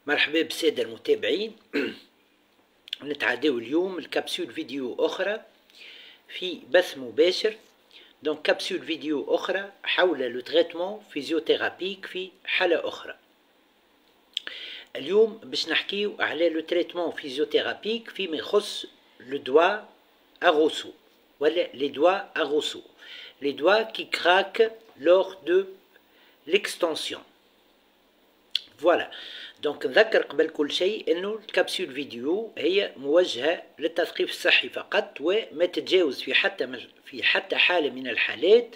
مرحبا بالسادة المتابعين. نتعداو اليوم الكبسول فيديو أخرى في بث مباشر. دونك كبسول فيديو أخرى حول لو تريتمون فيزيوثيرابيك في حالة أخرى. اليوم باش نحكيو على لو تريتمون فيزيوثيرابيك فيما يخص لو دوا أغوسو ولا لي دوا أغوسو، لي دوا كي كراك lors de l'extension. فوالا. دونك نذكر قبل كل شيء انه الكبسول فيديو هي موجهه للتثقيف الصحي فقط وما تتجاوز في حتى حاله من الحالات.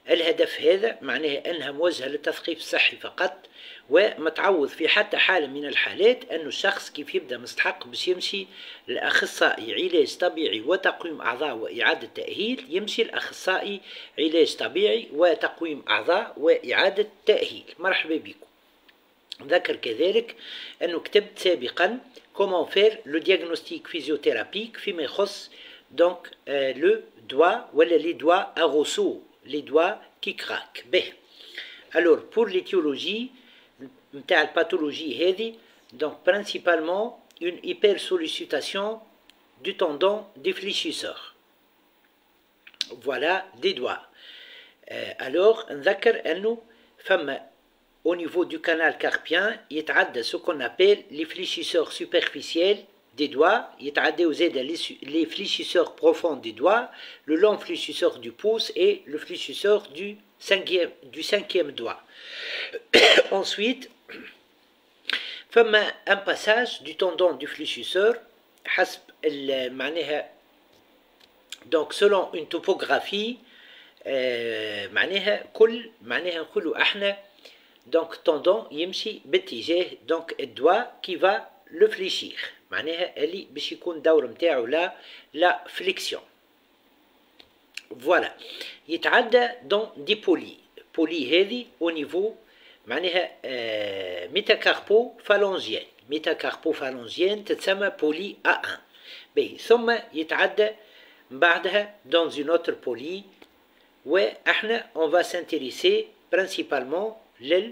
الهدف هذا معناه انها موجهه للتثقيف الصحي فقط، وما تعوض في حتى حاله من الحالات انه الشخص كيف يبدا مستحق باش يمشي لاخصائي علاج طبيعي وتقويم اعضاء واعاده تاهيل، يمشي لاخصائي علاج طبيعي وتقويم اعضاء واعاده تاهيل. مرحبا بكم. نذكر كذلك أنه كتبت سابقا comment faire le diagnostic physiothérapique فيما يخص donc le doigt ولا les doigts à Rousseau, les doigts qui craquent. به. Alors pour l'étiologie نتاع الباثولوجي هذه donc principalement une hypersollicitation du tendon défléchisseur. Voilà des doigts. Alors نذكر أنه فما au niveau du canal carpien يتعدى ce qu'on appelle les fléchisseurs superficiels des doigts، يتعدى les fléchisseurs profonds des doigts, le long fléchisseur du pouce et le fléchisseur du cinquième doigt. Ensuite فما un passage du tendon du fléchisseur حسب معناها donc selon une topographie معناها كل معناها نقولوا احنا donc tendon يمشي باتجاه donc الدوا qui va le fléchir، معناها اللي باش يكون الدور نتاعو لا فليكسيون. فوالا. يتعدى دون دي بولي هذه au niveau معناها ميتاكاربو فالونجيان تتسمى بولي A1. باهي. ثم يتعدى بعدها dans une autre بولي واحنا on va s'intéresser principalement le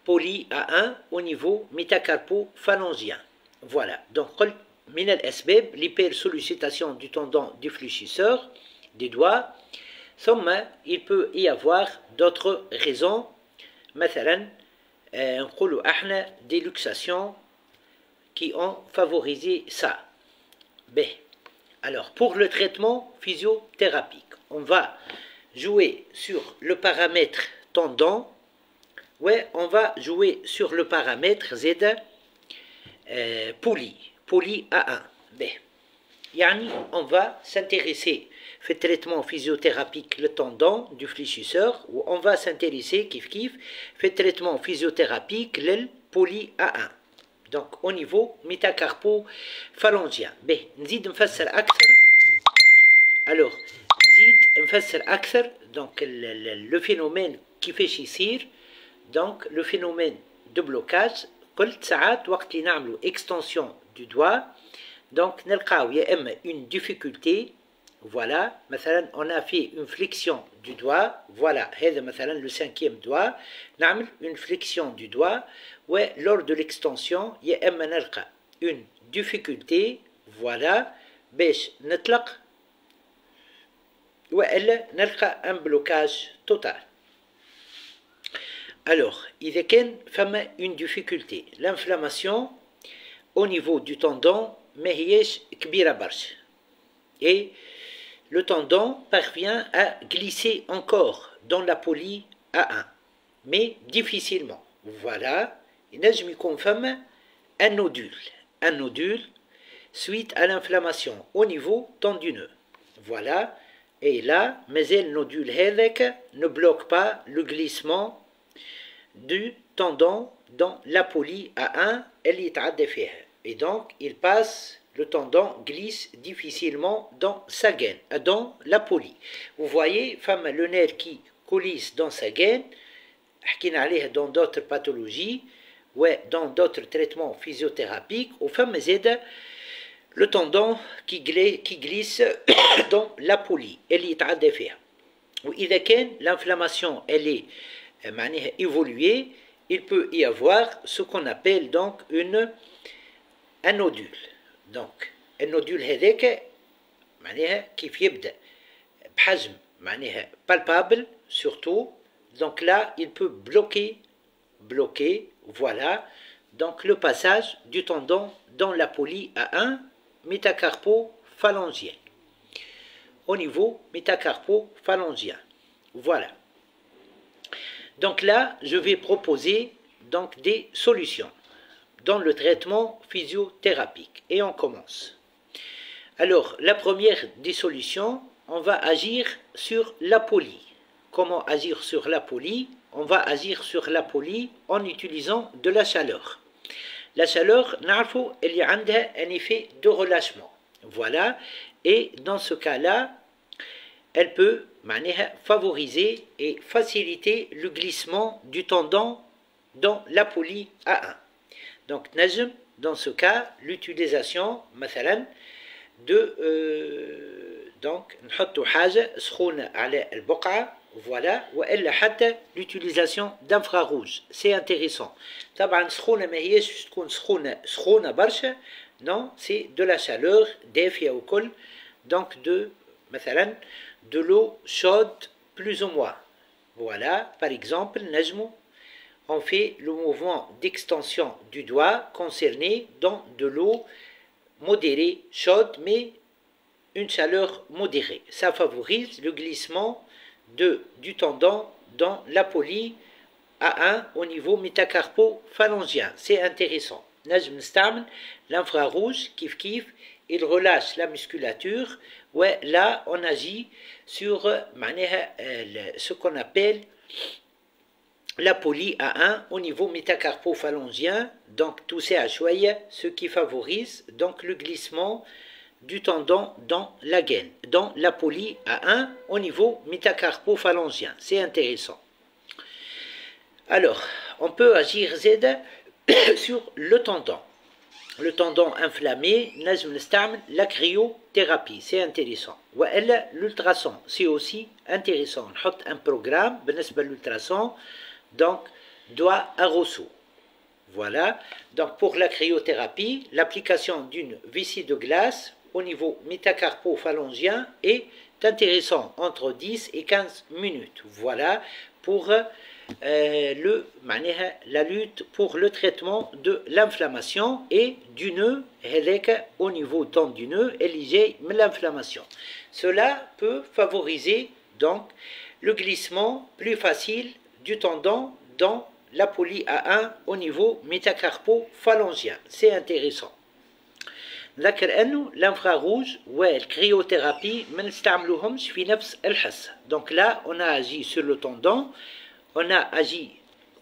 poly A1 au niveau métacarpo-phalangien. Voilà. Donc, من الأسباب l'hypersollicitation du tendon du fléchisseur des doigts. ثم il peut y avoir d'autres raisons. مثلا نقولوا احنا des luxations qui ont favorisé ça. B. Alors, pour le traitement physiothérapique, on va jouer sur le paramètre tendon. Ouais, on va jouer sur le paramètre Z poly A1. B. Yani, on va s'intéresser au traitement physiothérapique le tendon du fléchisseur, ou on va s'intéresser kif au traitement physiothérapique le poly A1. Donc au niveau métacarpo-phalangien. B. نزيد نفسر أكثر. Alors, نزيد نفسر أكثر donc le phénomène كيفاش يصير. Donc le phénomène de blocage قلت ساعات وقت اللي نعملوا extension du doigt donc نلقاو يا اما une difficulté. Voilà, مثلا on a fait une flexion du doigt. Voilà, هذا مثلا le cinquième doigt. نعمل une flexion du doigt و lors de l'extension يا اما نلقى une difficulté. Voilà, باش نطلق والا نلقى un blocage total. Alors, إذا كان فما une difficulté l'inflammation au niveau du tendon ما هيش كبيرة برشا et le tendon parvient à glisser encore dans la poly A1 mais difficilement. Voilà, ينجم يكون فما un nodule suite à l'inflammation au niveau tendineux. Voilà, et là مازال nodule هذاك ne bloque pas le glissement du tendon dans la poly A1 اللي يتعدى فيها. Et donc il passe, le tendon glisse difficilement dans sa gaine, dans la poly. Vous voyez, femme le nerf qui coulisse dans sa gaine, حكينا عليها dans d'autres pathologies ou dans d'autres traitements physiothérapiques, ou femme زادة le tendon qui glisse dans la poly اللي يتعدى فيها. وإذا كان l'inflammation elle est معناها évoluer il peut y avoir ce qu'on appelle donc un nodule. Donc النودول هذاك معناها كيف يبدأ بحجم معناها palpable surtout. Donc là il peut bloquer, voilà, donc le passage du tendon dans la poulie A1 métacarpo-phalangienne, au niveau métacarpo-phalangienne. Voilà. Donc là, je vais proposer donc des solutions dans le traitement physiothérapique. Et on commence. Alors, la première des solutions, on va agir sur la poulie. Comment agir sur la poulie? On va agir sur la poulie en utilisant de la chaleur. La chaleur, elle y a un effet de relâchement. Voilà. Et dans ce cas-là, elle peut favoriser et faciliter le glissement du tendon dans la poulie A1. Donc, dans ce cas, l'utilisation, donc, نحطوا حاجة سخونة على البقعة, voilà, وإلا حتى l'utilisation d'infrarouge, c'est intéressant. طبعا سخونة ما هيش تكون سخونة برشا, non, c'est de la chaleur دافية وكل, donc de l'eau chaude plus ou moins. Voilà, par exemple, on fait le mouvement d'extension du doigt concerné dans de l'eau modérée, chaude, mais une chaleur modérée. Ça favorise le glissement du tendon dans la poulie A1 au niveau métacarpo-phalangien. C'est intéressant. L'infrarouge, il relâche la musculature. Ouais, là, on agit sur ce qu'on appelle la poulie A1 au niveau métacarpo-phalangien. Donc, tout ça à choyer, ce qui favorise donc le glissement du tendon dans la gaine, dans la poulie A1 au niveau métacarpo-phalangien. C'est intéressant. Alors, on peut agir Z sur le tendon. Le tendon inflammé, la cryothérapie, c'est intéressant. L'ultrason, c'est aussi intéressant. On met un programme, l'ultrason, donc doigt à Rousseau. Voilà. Donc pour la cryothérapie, l'application d'une vessie de glace au niveau métacarpo-phalangien est intéressant entre 10 et 15 minutes. Voilà pour la lutte pour le traitement de l'inflammation et du nœud au niveau tendineux et l'inflammation. Cela peut favoriser donc le glissement plus facile du tendon dans la poulie A1 au niveau métacarpo-phalangien. C'est intéressant. نذكر أنه l'infrarouge والcryothérapie ما نستعملوهمش في نفس الحصة. Donc là, on a agi sur le tendon, on a agi,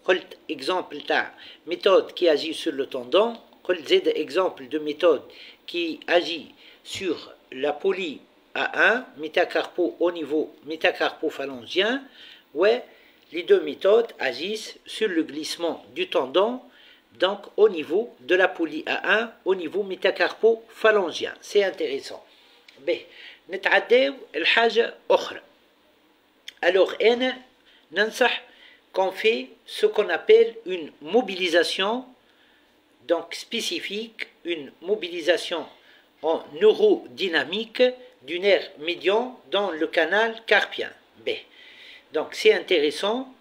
قلت exemple تاع méthode qui agit sur le tendon, قلت زيد exemple de méthode qui agit sur la poulie A1 métacarpo au niveau métacarpo-phalangien, ouais, les deux méthodes agissent sur le glissement du tendon, donc au niveau de la poulie A1 au niveau métacarpo-phalangien. C'est intéressant. نتعداو الحاجة أخرى. Alors, أنا ننصح qu'on fait ce qu'on appelle une mobilisation donc spécifique, une mobilisation en neurodynamique du nerf médian dans le canal carpien. Donc c'est intéressant,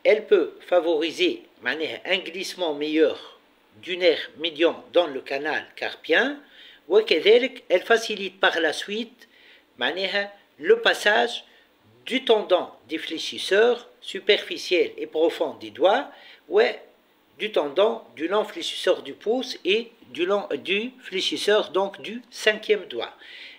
elle peut favoriser un glissement meilleur du nerf médian dans le canal carpien, ou elle facilite par la suite le passage du tendon défléchisseur superficiel et profond des doigts, ou du tendon du long fléchisseur du pouce et du fléchisseur donc du cinquième doigt.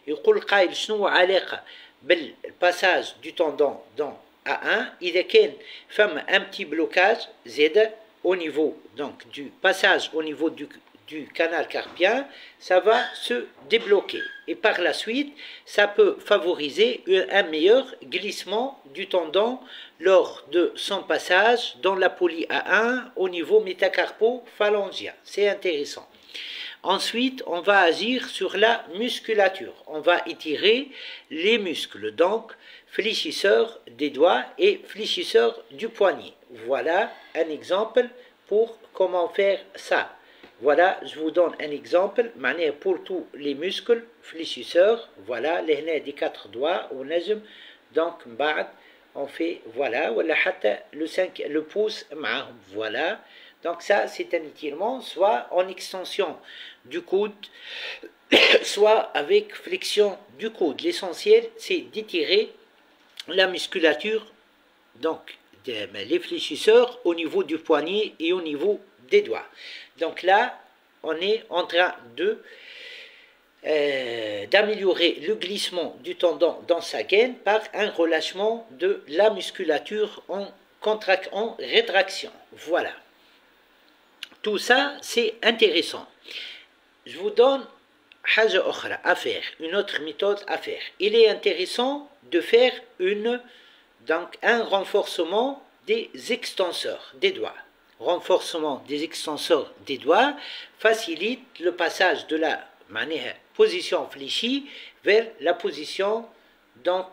يقول قائل شنو علاقة بالpassage du tendon dans A1 إذا كان فما un petit blocage زاد au niveau donc du passage au niveau du canal carpien, ça va se débloquer et par la suite ça peut favoriser un meilleur glissement du tendon lors de son passage dans la poulie A1 au niveau métacarpo-phalangien. C'est intéressant. Ensuite, on va agir sur la musculature. On va étirer les muscles, donc fléchisseur des doigts et fléchisseur du poignet. Voilà un exemple pour comment faire ça. Voilà, je vous donne un exemple. Pour tous les muscles fléchisseurs, voilà, les des 4 doigts au najm. Donc, on fait, voilà, le pouce, voilà. Donc ça, c'est un étirement, soit en extension du coude, soit avec flexion du coude. L'essentiel, c'est d'étirer la musculature, donc les fléchisseurs au niveau du poignet et au niveau des doigts. Donc là, on est en train d'améliorer le glissement du tendon dans sa gaine par un relâchement de la musculature en rétraction. Voilà. Tout ça, c'est intéressant. Je vous donne à faire, une autre méthode à faire. Il est intéressant de faire un renforcement des extenseurs des doigts. Renforcement des extenseurs des doigts facilite le passage de la position fléchie vers la position donc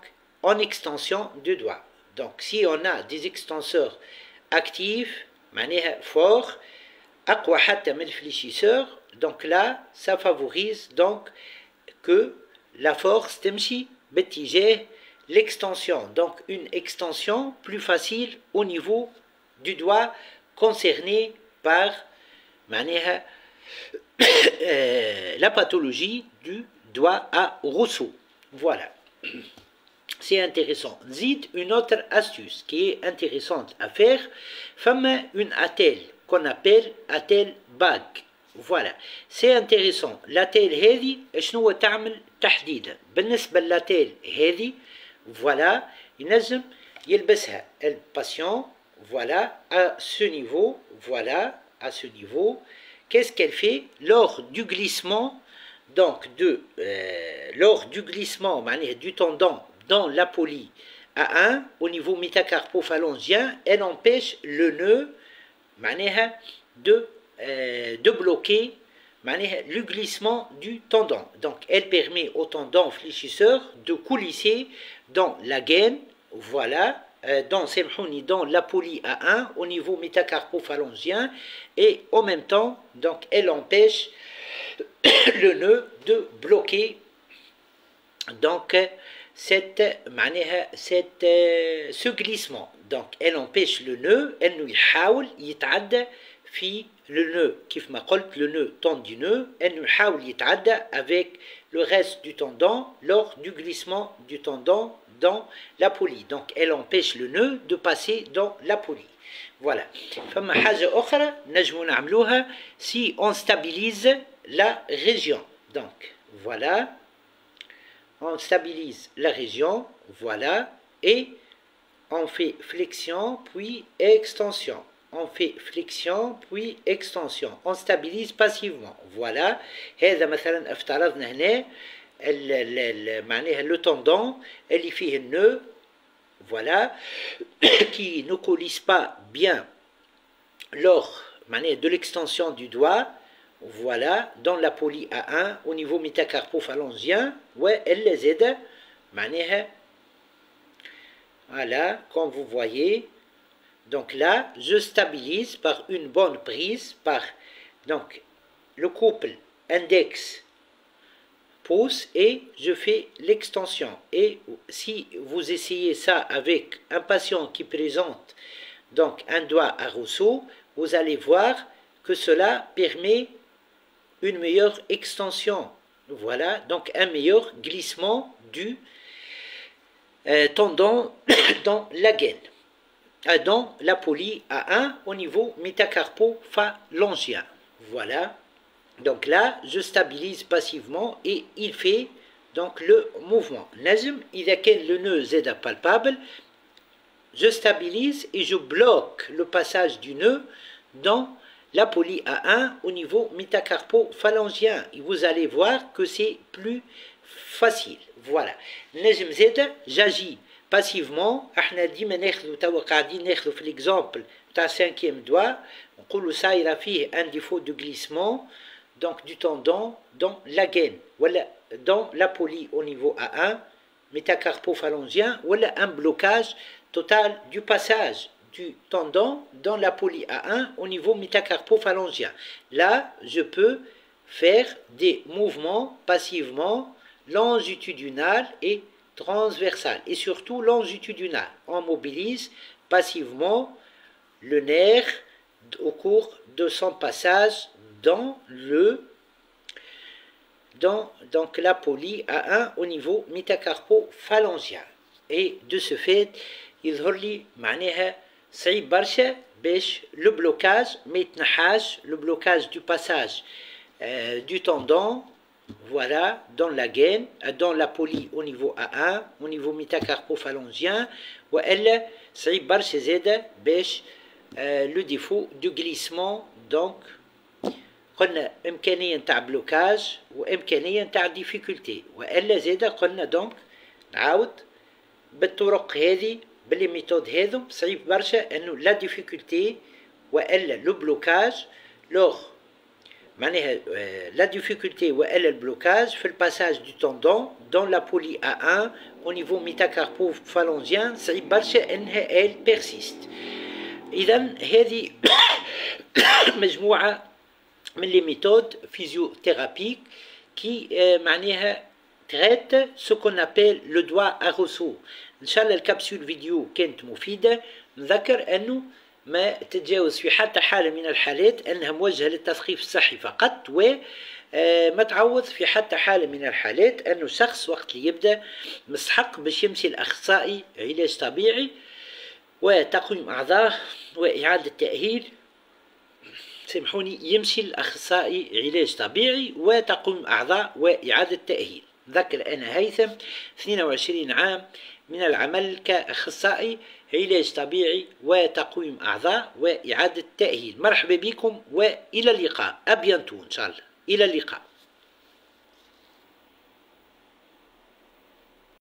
en extension du doigt. Donc si on a des extenseurs actifs, forts, أقوى حتى من الفléchisseur, donc là ça favorise donc que la force تمشي باتجاه l'extension, donc une extension plus facile au niveau du doigt concerné par la pathologie du doigt à Rousseau. Voilà. C'est intéressant. Zid, une autre astuce qui est intéressante à faire. Femme une attelle qu'on appelle attelle bague. Voilà. C'est intéressant. L'attelle هذه شنو تعمل تحديدا. بالنسبة للأتelle هذه voilà, ينجم يلبسها الباتient, voilà, à ce niveau, voilà, à ce niveau. Qu'est-ce qu'elle fait lors du glissement, donc lors du glissement du tendon dans la polie A1 au niveau métacarpophalangien, elle empêche le nœud de bloquer le glissement du tendon. Donc elle permet au tendon fléchisseur de coulisser dans la gaine, voilà, dans la polie A1 au niveau métacarpophalangien, et en même temps donc elle empêche le nœud de bloquer donc ce glissement. Donc elle empêche le nœud انه يحاول يتعدى في le nœud كيف ما قلت le nœud tendineux انه يحاول يتعدى avec le reste du tendon lors du glissement du tendon dans la polie. Donc elle empêche le nœud de passer dans la polie. Voilà. فما حاجة أخرى نجمو نعملوها si on stabilise la région. Donc voilà, on stabilise la région, voilà, et on fait flexion puis extension. On fait flexion puis extension. On stabilise passivement. Voilà. هذا مثلا افترضنا هنا معناها le tendon اللي فيه النœud, voilà, qui ne coulisse pas bien lors de l'extension du doigt, voilà, dans la polie A1 au niveau métacarpophalangien, ouais, elle les aide, voilà, comme vous voyez. Donc là, je stabilise par une bonne prise, par donc le couple index pouce, et je fais l'extension. Et si vous essayez ça avec un patient qui présente donc un doigt à Rousseau, vous allez voir que cela permet une meilleure extension, voilà, donc un meilleur glissement du tendon dans la gaine, dans la polie A1 au niveau métacarpophalangien. Voilà, donc là je stabilise passivement et il fait donc le mouvement. Nazm, إذا كان le nœud Z palpable, je stabilise et je bloque le passage du nœud dans la polie A1 au niveau métacarpophalangien. Et vous allez voir que c'est plus facile. Voilà. نجم زاد j'agis passivement. احنا ديما ناخذ توا قاعدين ناخذ في l'exemple تاع 5e doigt. نقولوا صايره فيه un défaut de glissement donc du tendon dans la gaine, voilà, dans la polie au niveau A1 métacarpophalangien, voilà un blocage total du passage du tendon dans la poly A1 au niveau métacarpophalyngien. Là, je peux faire des mouvements passivement longitudinal et transversal, et surtout longitudinal. On mobilise passivement le nerf au cours de son passage dans donc la poly A1 au niveau métacarpophalyngien. Et de ce fait, يظهر لي معناها صعيب برشا باش le blocage ما يتنحاش, le blocage du passage du tendon, voilà, dans la gaine, dans la poly au niveau A1, au niveau métacarpophalyngien, وإلا صعيب برشا زادة باش le défaut de glissement. Donc قلنا إمكانية نتاع بلوكاج وإمكانية نتاع ديفيكولتي، وإلا زادة قلنا دونك نعاود بالطرق هذه باللي ميثود هذو صعيب برشا انه لا ديفيكولتي والا لو بلوكاج لوغ معناها لا ديفيكولتي والا البلوكاج في الباساج دو توندون دون لا بولي A1 au niveau métacarpophalyngien صعيب برشا انها ال بيرسيست. اذا هذه مجموعه من لي ميثود physiothérapiques qui معناها traite ce qu'on appelle le doigt à Rousseau. إن شاء الله الكبسول فيديو كانت مفيدة. نذكر أنه ما تتجاوز في حتى حالة من الحالات أنها موجهة للتثقيف الصحي فقط، وما تعوض في حتى حالة من الحالات أنه شخص وقت اللي يبدأ مستحق باش يمشي الأخصائي علاج طبيعي وتقويم أعضاء وإعادة تأهيل، سامحوني، يمشي الأخصائي علاج طبيعي وتقويم أعضاء وإعادة تأهيل. ذكر أنا هيثم 22 عام من العمل كأخصائي علاج طبيعي وتقويم أعضاء وإعادة تأهيل. مرحبا بكم وإلى اللقاء، أبيانتو إن شاء الله، إلى اللقاء.